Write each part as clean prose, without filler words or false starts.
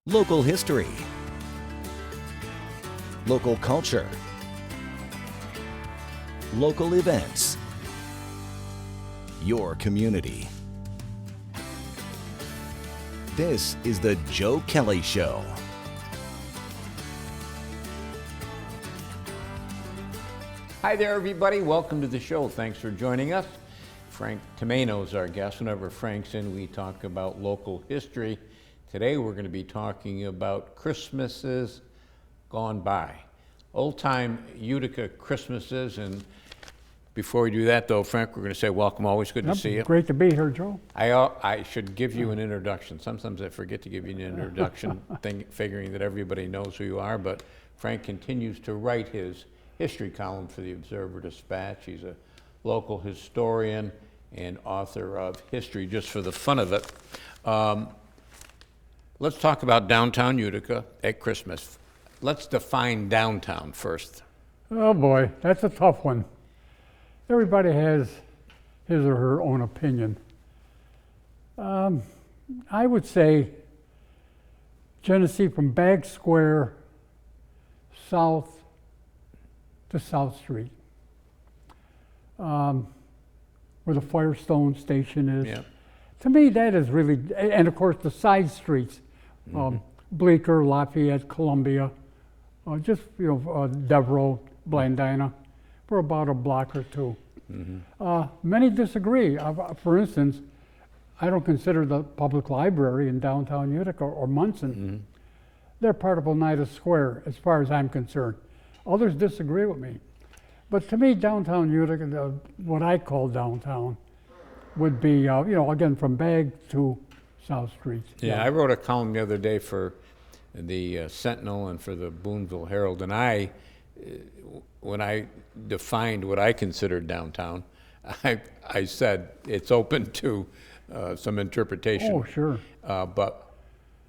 Local history. Local culture. Local events. Your community. This is the Joe Kelly Show. Hi there, everybody. Welcome to the show. Thanks for joining us. Frank Tomaino is our guest. Whenever Frank's in, we talk about local history. Today, we're going to be talking about Christmases gone by. Old-time Utica Christmases. And before we do that, though, Frank, we're going to say welcome. Always good to see you. Great to be here, Joe. I should give you an introduction. Sometimes I forget to give you an introduction, figuring that everybody knows who you are. But Frank continues to write his history column for the Observer-Dispatch. He's a local historian and author of history, just for the fun of it. Let's talk about downtown Utica at Christmas. Let's define downtown first. Oh boy, that's a tough one. Everybody has his or her own opinion. I would say Genesee from Bag Square south to South Street, where the Firestone station is. Yeah. To me, that is really, and of course the side streets, Bleecker, Lafayette, Columbia, Devereaux, Blandina, for about a block or two. Many disagree. For instance, I don't consider the public library in downtown Utica or Munson. They're part of Oneida Square, as far as I'm concerned. Others disagree with me. But to me, downtown Utica, what I call downtown, would be, again, from Bag to South Street. Yeah, I wrote a column the other day for the Sentinel and for the Boonville Herald, and when I defined what I considered downtown, I said it's open to some interpretation. Oh, sure. But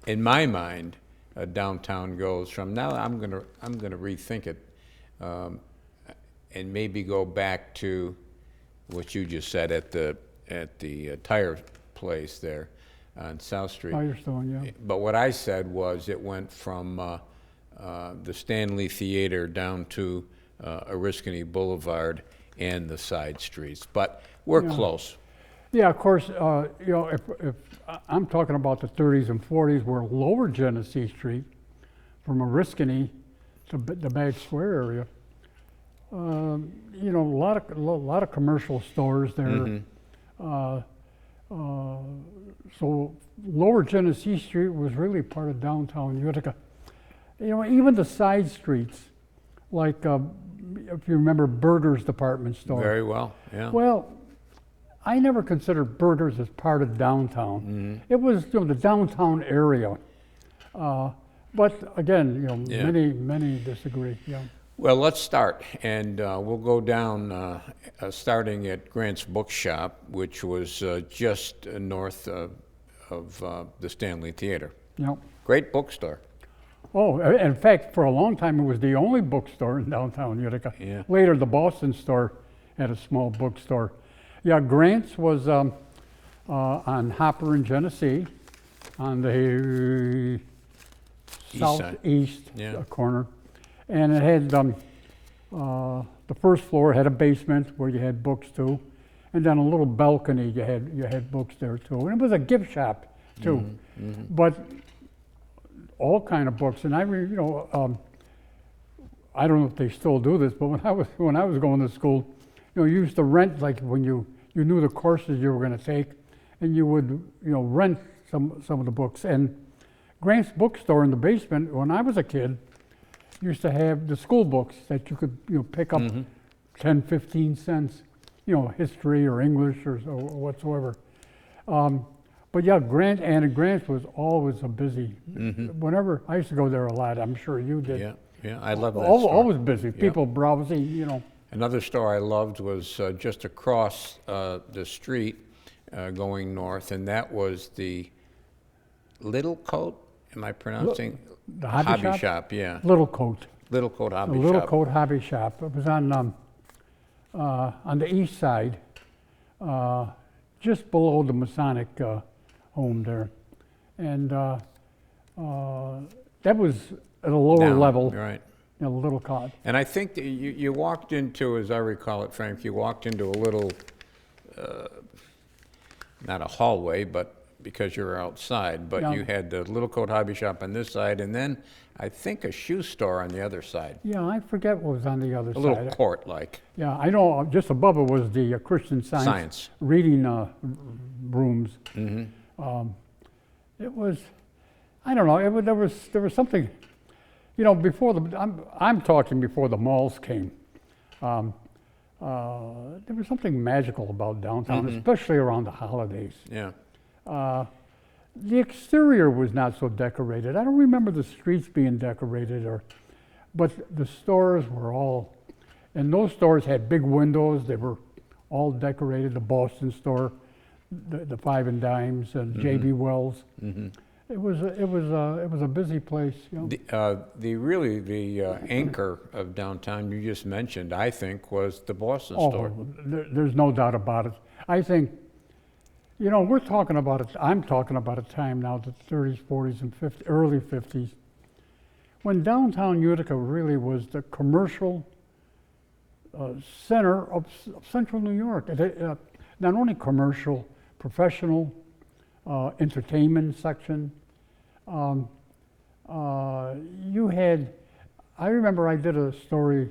in my mind, downtown goes from, now I'm gonna rethink it, and maybe go back to what you just said at the tire place there on South Street. Firestone, yeah. But what I said was it went from the Stanley Theater down to Oriskany Boulevard and the side streets. But we're close. Yeah, of course, if I'm talking about the 30s and 40s, where lower Genesee Street, from Oriskany to the Bag Square area, a lot of commercial stores there. So lower Genesee Street was really part of downtown Utica. Even the side streets, like if you remember Berger's department store. Very well, yeah. Well, I never considered Berger's as part of downtown. It was the downtown area. But again, many disagree. Yeah. Well, let's start, and we'll go down, starting at Grant's Bookshop, which was just north of the Stanley Theater. Yep. Great bookstore. Oh, in fact, for a long time, it was the only bookstore in downtown Utica. Yeah. Later, the Boston store had a small bookstore. Yeah, Grant's was on Hopper and Genesee, on the southeast corner. And it had, the first floor had a basement where you had books too, and then a little balcony, you had books there too. And it was a gift shop too, but all kind of books. And I don't know if they still do this, but when I was going to school, you used to rent, like when you knew the courses you were going to take, and you would rent some of the books. And Grant's bookstore in the basement, when I was a kid, used to have the school books that you could pick up 10, 15 cents, history or English or whatsoever. But yeah, Grant's was always a busy. Whenever I used to go there a lot, I'm sure you did. Yeah, I love that store. Always busy, people browsing, Another store I loved was just across the street going north, and that was the Little Coat. Am I pronouncing? The hobby shop, yeah. Little Coat. Little Coat Hobby Shop. Little Coat Hobby Shop. It was on the east side, just below the Masonic home there. And That was at a lower Down, level, right. in a little cot. And I think that you walked into, as I recall it, Frank, you walked into a little, not a hallway, but because you were outside, but Yeah. you had the Little Coat Hobby Shop on this side, and then I think a shoe store on the other side. Yeah, I forget what was on the other A side. little court-like. Yeah, I know, just above it was the Christian Science reading rooms. It was, I don't know, there was something, you know, before I'm talking before the malls came. There was something magical about downtown, especially around the holidays. Yeah. The exterior was not so decorated. I don't remember the streets being decorated, but the stores were all, and those stores had big windows. They were all decorated. The Boston store, the Five and Dimes, and J.B. Wells. It was a busy place. You know? The anchor of downtown you just mentioned, I think, was the Boston store. There's no doubt about it. I think, you know, we're talking about it. I'm talking about a time now, the 30s, 40s, and 50s, early 50s, when downtown Utica really was the commercial center of central New York. Not only commercial, professional, entertainment section. You had, I remember I did a story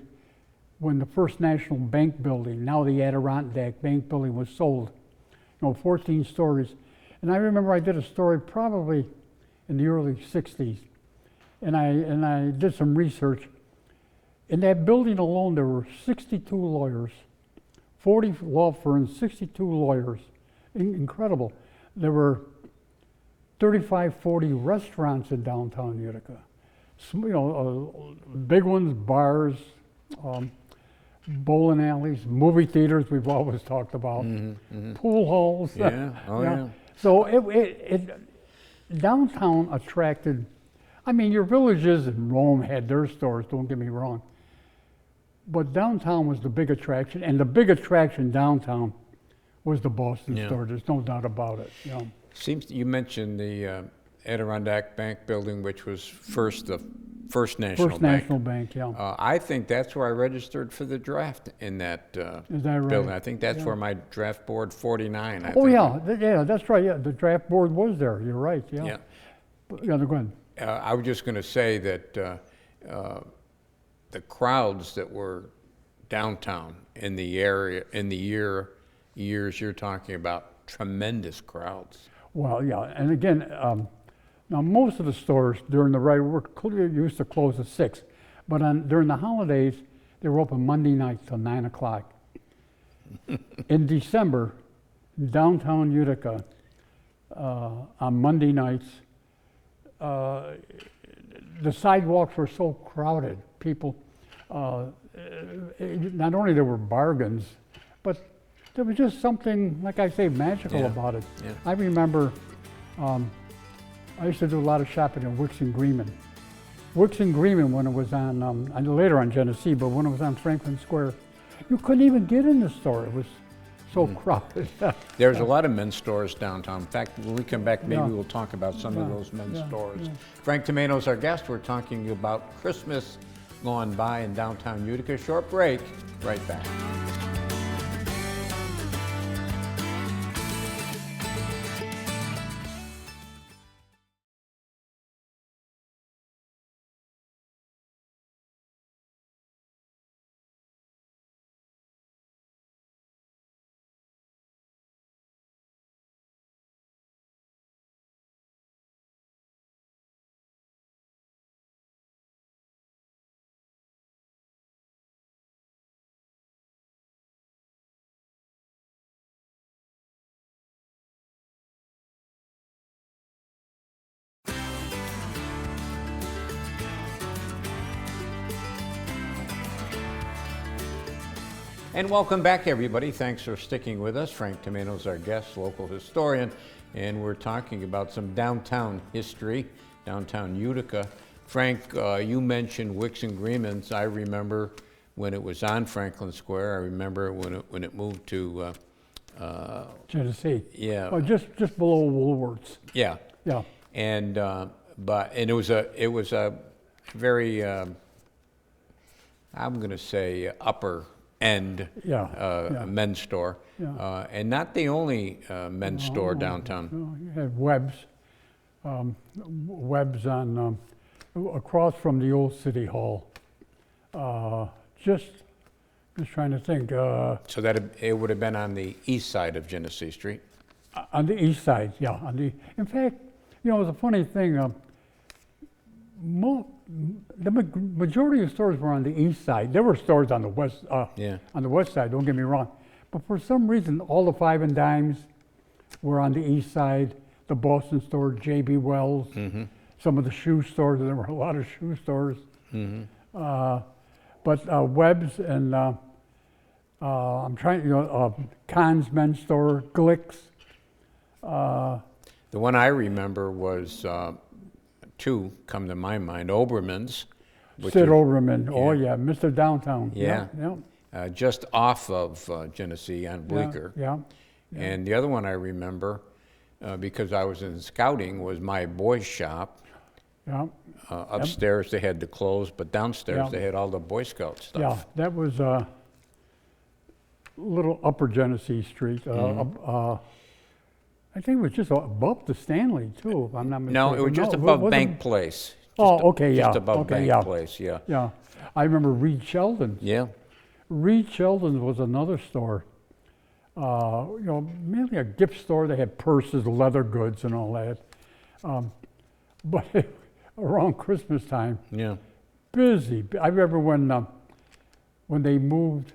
when the First National Bank building, now the Adirondack Bank building, was sold. 14 stories. And I remember I did a story probably in the early 60s. And I did some research. In that building alone, there were 62 lawyers, 40 law firms, 62 lawyers. Incredible. There were 35, 40 restaurants in downtown Utica. Big ones, bars, bowling alleys, movie theaters we've always talked about, pool halls. Yeah, yeah. So downtown attracted, I mean, your villages in Rome had their stores, don't get me wrong, but downtown was the big attraction, and the big attraction downtown was the Boston store. There's no doubt about it. You know. You mentioned the Adirondack Bank building, which was the First National Bank. First National Bank, yeah. I think that's where I registered for the draft in that Is that right? building. I think that's where my draft board 49. I Oh think. yeah, that's right. Yeah, the draft board was there. You're right. Yeah. Yeah. Yeah, go ahead. I was just going to say that the crowds that were downtown in the area in the years you're talking about, tremendous crowds. Well, yeah, and again, now most of the stores during the used to close at 6, but during the holidays they were open Monday night till 9 o'clock. In December, downtown Utica, on Monday nights, the sidewalks were so crowded. People, not only there were bargains, but there was just something, like I say, magical about it. Yeah. I remember I used to do a lot of shopping in Wicks and Greenman. Wicks and Greenman, when it was on, later on Genesee, but when it was on Franklin Square, you couldn't even get in the store. It was so crowded. There's a lot of men's stores downtown. In fact, when we come back, maybe we'll talk about some of those men's stores. Yeah. Frank Tomaino is our guest. We're talking about Christmas gone by in downtown Utica. Short break, right back. And welcome back, everybody. Thanks for sticking with us. Frank Tomaino is our guest, local historian, and we're talking about some downtown history, downtown Utica. Frank, you mentioned Wicks and Greenman's. I remember when it was on Franklin Square. I remember when it moved to Genesee. Yeah. Oh, just below Woolworths. Yeah. Yeah. And and it was a very, I'm going to say upper end men's store. Yeah. And not the only men's store downtown. No, you had Webb's. Webb's on across from the old City Hall. Just trying to think. So that it would have been on the east side of Genesee Street? On the east side, yeah. In fact, you know, it was a funny thing. The majority of stores were on the east side. There were stores on the west, on the west side. Don't get me wrong, but for some reason, all the Five and Dimes were on the east side. The Boston store, J.B. Wells, some of the shoe stores. There were a lot of shoe stores. But Webb's and I'm trying, you know, Kahn's Men's Store, Glick's. The one I remember was two come to my mind. Oberman's. Sid Oberman. Oh yeah, Mr. Downtown. Yeah. Yeah. Just off of Genesee on Bleecker. Yeah. And the other one I remember, because I was in scouting, was my boys' shop. Yeah. Upstairs they had the clothes, but downstairs they had all the Boy Scout stuff. Yeah, that was little Upper Genesee Street. I think it was just above the Stanley too, if I'm not mistaken. No, it was just above Bank Place. Okay, yeah. Just above Okay, Bank Place, yeah. Yeah, I remember Reed Sheldon's. Yeah. Reed Sheldon's was another store. You know, mainly a gift store. They had purses, leather goods, and all that. But around Christmas time, busy. I remember when they moved,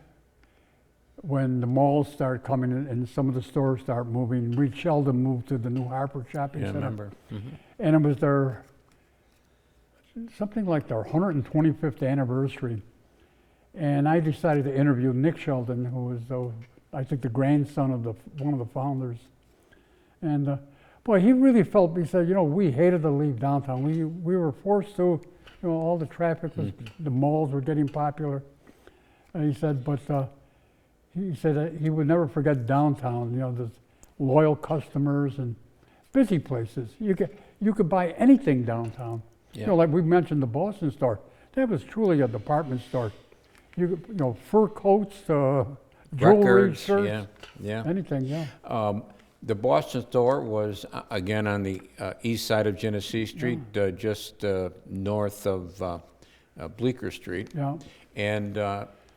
when the malls started coming in and some of the stores started moving. Reed Sheldon moved to the new Harper Shopping Center. I remember. And it was something like their 125th anniversary. And I decided to interview Nick Sheldon, who was, I think, the grandson of one of the founders. And boy, he really felt, he said, you know, we hated to leave downtown. We were forced to, you know, all the traffic was, the malls were getting popular. And he said, but he said he would never forget downtown, you know, the loyal customers and busy places. You could buy anything downtown. You know, like we mentioned the Boston store. That was truly a department store. You know, fur coats, jewelry, shirts, anything, The Boston store was, again, on the east side of Genesee Street, just north of Bleecker Street. Yeah. And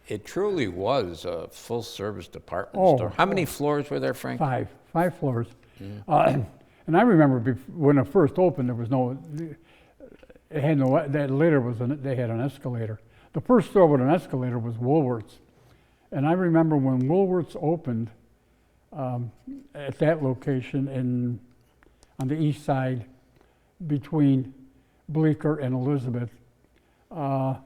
it truly was a full-service department store. How many floors were there, Frank? Five floors. And I remember when it first opened, there was no, it had no, that later they had an escalator. The first store with an escalator was Woolworth's. And I remember when Woolworth's opened at that location on the east side between Bleecker and Elizabeth, I'm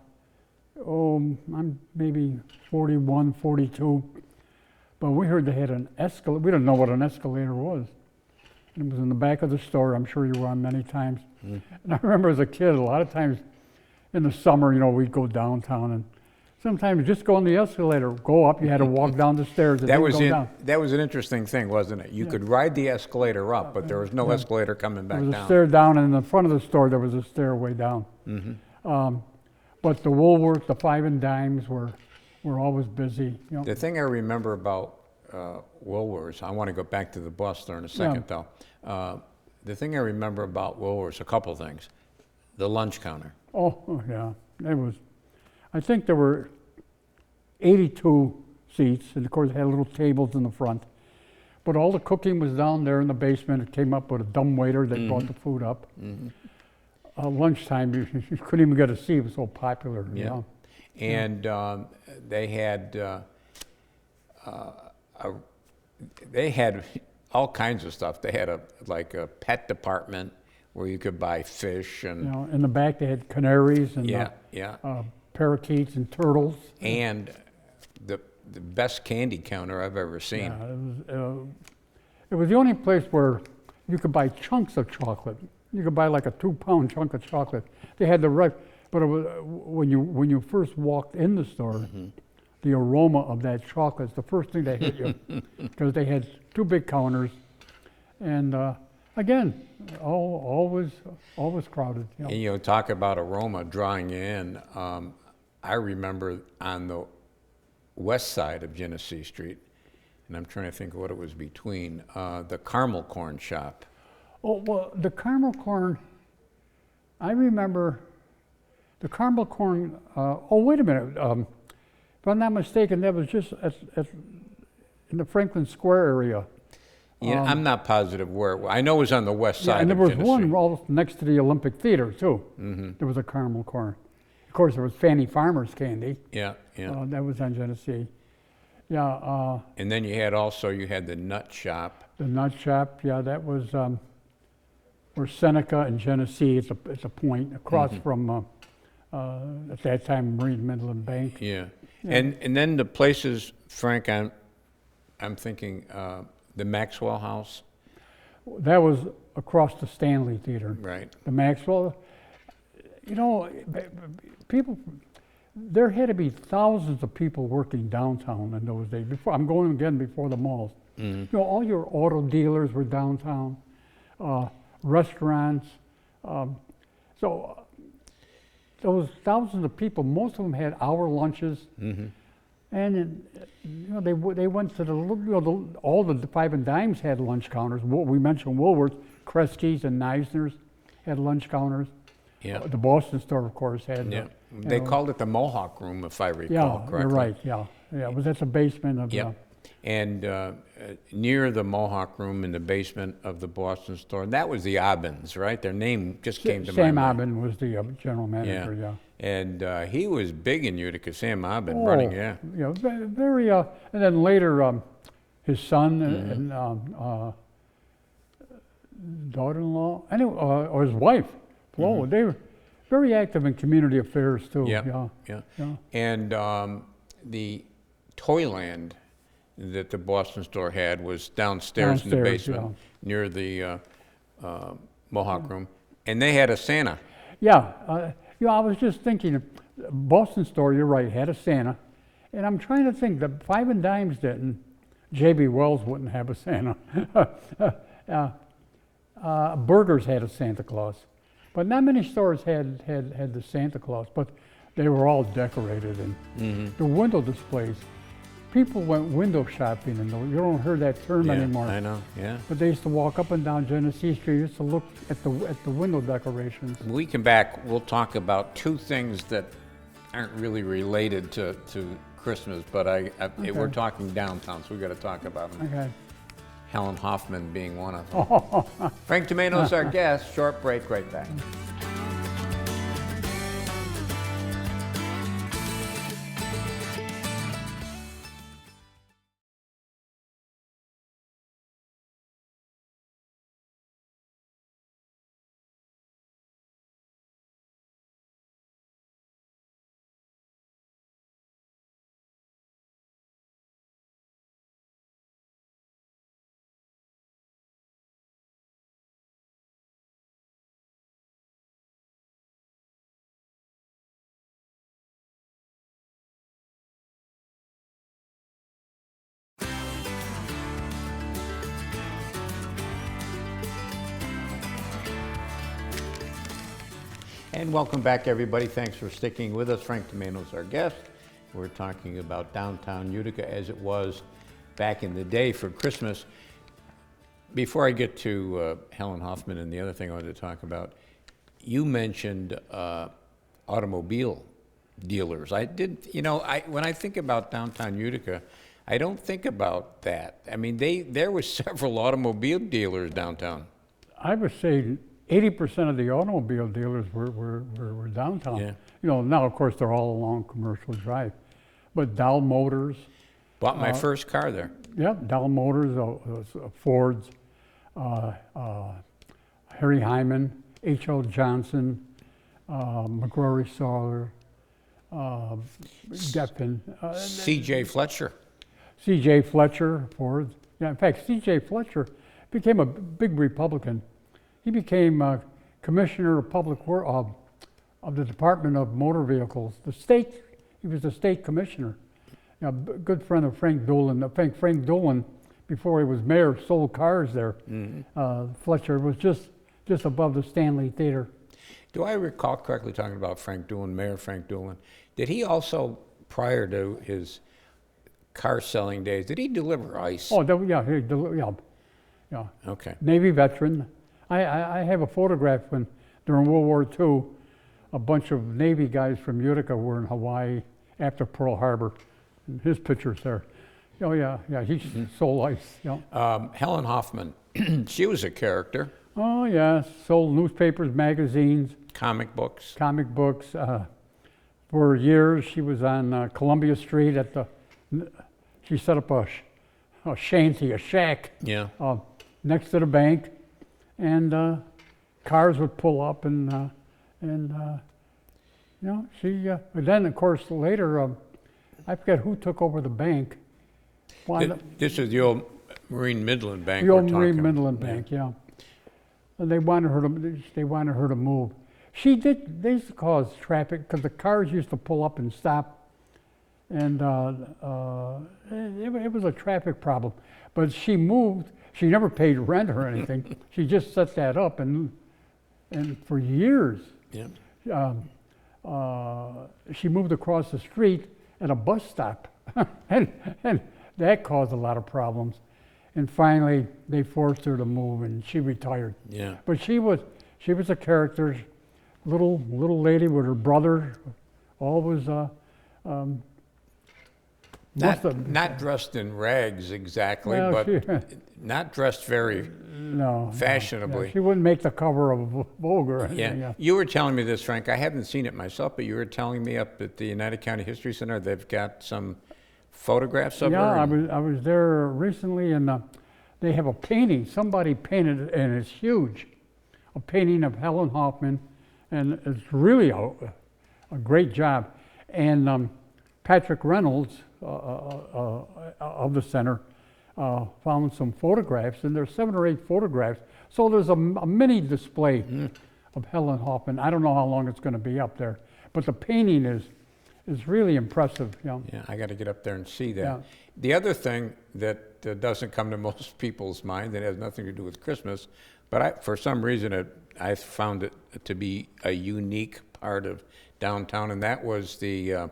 maybe 41, 42, but we heard they had an escalator. We didn't know what an escalator was. It was in the back of the store. I'm sure you were on many times. And I remember as a kid, a lot of times in the summer, you know, we'd go downtown and sometimes just go on the escalator, go up, you had to walk down the stairs and then go down. That was an interesting thing, wasn't it? You could ride the escalator up, but there was no escalator coming back down. There was a stair down, and in the front of the store, there was a stairway down. But the Woolworths, the Five and Dimes were always busy. You know. The thing I remember about Woolworths, I want to go back to the bus store in a second, though. The thing I remember about Woolworths, a couple things. The lunch counter. Oh yeah, it was. I think there were 82 seats, and of course it had little tables in the front. But all the cooking was down there in the basement. It came up with a dumbwaiter that brought the food up. Lunchtime, you couldn't even get a seat. It was so popular. Yeah. You know? And they had all kinds of stuff. They had a pet department where you could buy fish and. You know, in the back they had canaries and parakeets and turtles. And the best candy counter I've ever seen. Yeah, it was the only place where you could buy chunks of chocolate. You could buy like a 2-pound chunk of chocolate. They had the right, but it was, when you first walked in the store, the aroma of that chocolate is the first thing that hit you, because they had 2 big counters, and Again, always crowded. You know. And, you know, talk about aroma drawing you in. I remember on the west side of Genesee Street, and I'm trying to think of what it was between, the caramel corn shop. Oh, well, the caramel corn, I remember the caramel corn, oh, wait a minute. If I'm not mistaken, that was just in the Franklin Square area. Yeah, I'm not positive where. I know it was on the west side And there of was Genesee. one all next to the Olympic Theater, too. There was a caramel corn. Of course, there was Fannie Farmer's Candy. Yeah, yeah. That was on Genesee. Yeah. And then you had the nut shop. The nut shop, yeah, that was where Seneca and Genesee, it's a point across from, at that time, Marine Midland Bank. Yeah. And then the places, Frank, I'm thinking the Maxwell House. That was across the Stanley Theater. Right. The Maxwell, you know, people, there had to be thousands of people working downtown in those days. I'm going again before the malls. You know, all your auto dealers were downtown, restaurants. So those thousands of people, most of them had hour lunches. And you know, they went to all the Five and Dimes had lunch counters. We mentioned Woolworth, Kresge's and Neisner's had lunch counters. Yeah. The Boston store, of course, had. Yeah. They called it the Mohawk Room, if I recall correctly. You're right. Yeah, it was at the basement of. Yep. And near the Mohawk Room in the basement of the Boston store, and that was the Obbins, right? Their name just came to Sam mind. Obbin was the general manager. Yeah. And he was big in Utica, Sam Obbin, running. Yeah. You know, very. And then later, his son and daughter-in-law, anyway, or his wife, Flo. They were very active in community affairs too. Yeah. And the Toyland that the Boston store had was downstairs in the basement near the Mohawk Room, and they had a Santa. Yeah, you know, I was just thinking, Boston store, you're right, had a Santa, and I'm trying to think, the Five and Dimes didn't, J.B. Wells wouldn't have a Santa. Burgers had a Santa Claus, but not many stores had the Santa Claus, but they were all decorated, and the window displays. People went window shopping, and you don't hear that term anymore. I know, yeah. But they used to walk up and down Genesee Street, used to look at the window decorations. When we come back, we'll talk about two things that aren't really related to Christmas, but we're talking downtown, so we got to talk about them. Okay. Helen Hoffman being one of them. Frank Tomaino's our guest. Short break, right back. And welcome back, everybody. Thanks for sticking with us. Frank Tomaino's our guest. We're talking about downtown Utica as it was back in the day for Christmas. Before I get to Helen Hoffman and the other thing I wanted to talk about, you mentioned automobile dealers. When I think about downtown Utica, I don't think about that. I mean, there were several automobile dealers downtown. I would say 80% of the automobile dealers were downtown. Yeah. You know, now of course they're all along Commercial Drive, but Dow Motors. Bought my first car there. Yeah, Dow Motors, Fords, Harry Hyman, H.L. Johnson, McCrory Sawyer, Geffen. C.J. Fletcher. C.J. Fletcher, Ford. Yeah, in fact, C.J. Fletcher became a big Republican. He became commissioner of public work of the Department of Motor Vehicles. He was the state commissioner. A good friend of Frank Dolan. Frank Dolan before he was mayor, sold cars there. Fletcher was just above the Stanley Theater. Do I recall correctly talking about Frank Doolin, Mayor Frank Doolin? Did he also, prior to his car selling days, did he deliver ice? Oh, yeah. Okay. Navy veteran. I have a photograph when during World War II, a bunch of Navy guys from Utica were in Hawaii after Pearl Harbor. And his picture's there. Oh yeah, he sold ice. Yeah. Helen Hoffman, she was a character. Oh yeah, sold newspapers, magazines, Comic books. For years, she was on Columbia Street at the. She set up a shanty, a shack. Yeah. Next to the bank, and cars would pull up, and she. But then, of course, later, I forget who took over the bank. This is the old Marine Midland Bank. The old Marine Midland Bank, yeah. And they wanted her to move. She did. They used to cause traffic because the cars used to pull up and stop, and it was a traffic problem. But she moved. She never paid rent or anything. She just set that up, and for years, she moved across the street at a bus stop, and that caused a lot of problems. And finally, they forced her to move, and she retired. Yeah. But she was a character, little lady with her brother, always not dressed in rags exactly, well, but not dressed very fashionably. She wouldn't make the cover of Vogue or anything. Yeah. You were telling me this, Frank. I haven't seen it myself, but you were telling me up at the United County History Center they've got some photographs of her. Yeah, I was there recently, and they have a painting. Somebody painted it, and it's huge. A painting of Helen Hoffman, and it's really a great job. And Patrick Reynolds of the center found some photographs, and there's 7 or 8 photographs. So there's a mini display of Helen Hoffman. I don't know how long it's going to be up there, but the painting is really impressive. Yeah, I got to get up there and see that. Yeah. The other thing that doesn't come to most people's mind, that has nothing to do with Christmas, but for some reason I found it to be a unique part of downtown, and that was the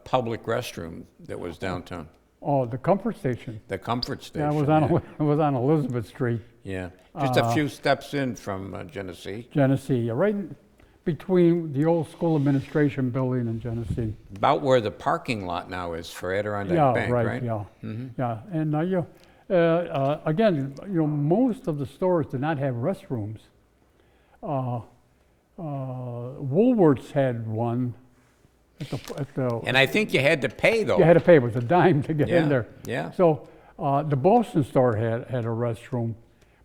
public restroom that was downtown. Oh, the Comfort Station. The Comfort Station. Yeah, it was on Elizabeth Street. Yeah, just a few steps in from Genesee. Genesee, right between the old school administration building and Genesee. About where the parking lot now is for Adirondack Bank, right? Yeah, yeah. And again, most of the stores did not have restrooms. Woolworths had one. And I think you had to pay, though. You had to pay. It was a dime to get in there. Yeah. So the Boston store had a restroom,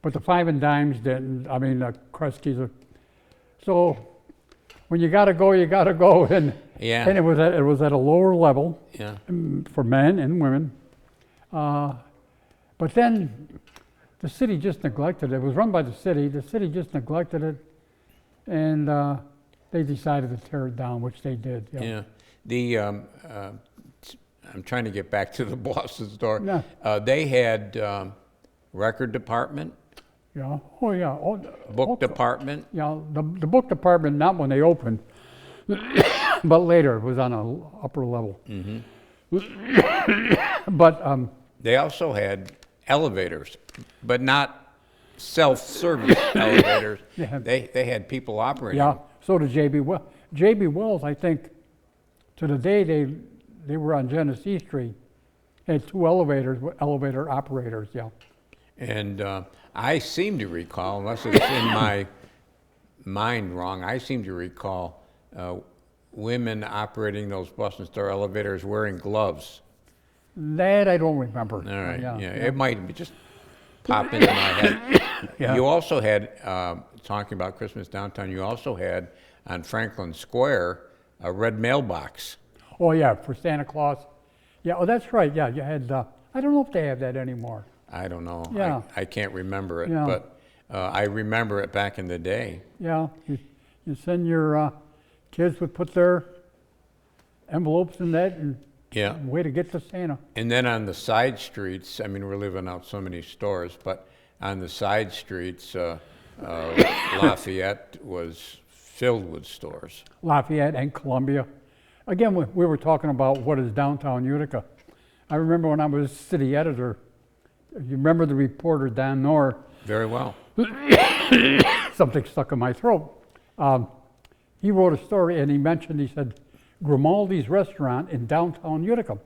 but the 5 and Dimes didn't. I mean, Kresge's. So when you got to go, you got to go. And it was at a lower level for men and women. But then the city just neglected it. It was run by the city. The city just neglected it, and they decided to tear it down, which they did. Yeah. I'm trying to get back to the Boston store. Yeah. They had record department. Yeah. Oh yeah. Oh, book department. Yeah. The book department, not when they opened, but later. It was on an upper level. But they also had elevators, but not self-service elevators. They had people operating. Yeah. So did J.B. Wells. J.B. Wells, I think, to the day they were on Genesee Street, had 2 elevator operators. Yeah. And I seem to recall, unless it's in my mind wrong, I seem to recall women operating those Boston Store elevators wearing gloves. That I don't remember. All right. Yeah. It might be just pop into my head. Yeah. You also had, talking about Christmas downtown, you also had on Franklin Square a red mailbox. Oh yeah, for Santa Claus. Yeah. Oh, that's right. Yeah, you had. I don't know if they have that anymore. I don't know. Yeah. I can't remember it, Yeah. but I remember it back in the day. Yeah. You send your kids would put their envelopes in that and Yeah. Way to get to Santa. And then on the side streets, I mean, we're living out so many stores, but on the side streets, Lafayette was filled with stores. Lafayette and Columbia. Again, we were talking about what is downtown Utica. I remember when I was city editor, you remember the reporter Dan Knorr, Very well. something stuck in my throat. He wrote a story and he said, Grimaldi's restaurant in downtown Utica.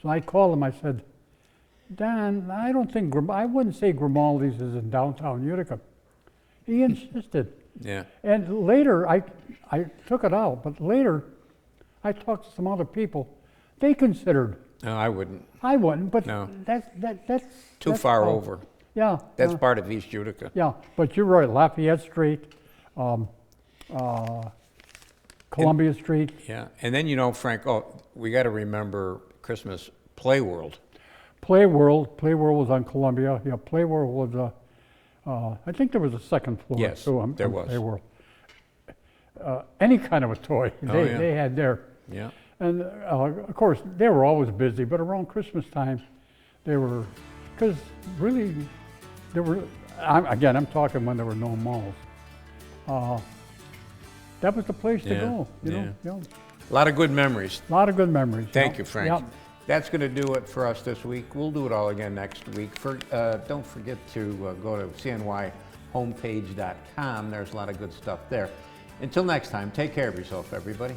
So I called him, I said, Dan, I don't think, I wouldn't say Grimaldi's is in downtown Utica. He insisted. Yeah. And later, I took it out, but later, I talked to some other people. They considered. No, I wouldn't. I wouldn't, but No. that's Too that's far how- over. Yeah. That's yeah, part of East Utica. yeah, but you're right. Lafayette Street, Columbia Street. Yeah. And then, you know, Frank, we got to remember Christmas Play World. Playworld was on Columbia. Yeah, Playworld was. I think there was a second floor. Yes, too, there on was. Playworld. Any kind of a toy yeah. they had there. Yeah. And of course, they were always busy, but around Christmas time, they were, because really, there were, I'm talking when there were no malls. That was the place to Yeah, go, you yeah. know. You know. A lot of good memories. A lot of good memories. Thank you, Frank. Yeah. That's going to do it for us this week. We'll do it all again next week. Don't forget to go to cnyhomepage.com. There's a lot of good stuff there. Until next time, take care of yourself, everybody.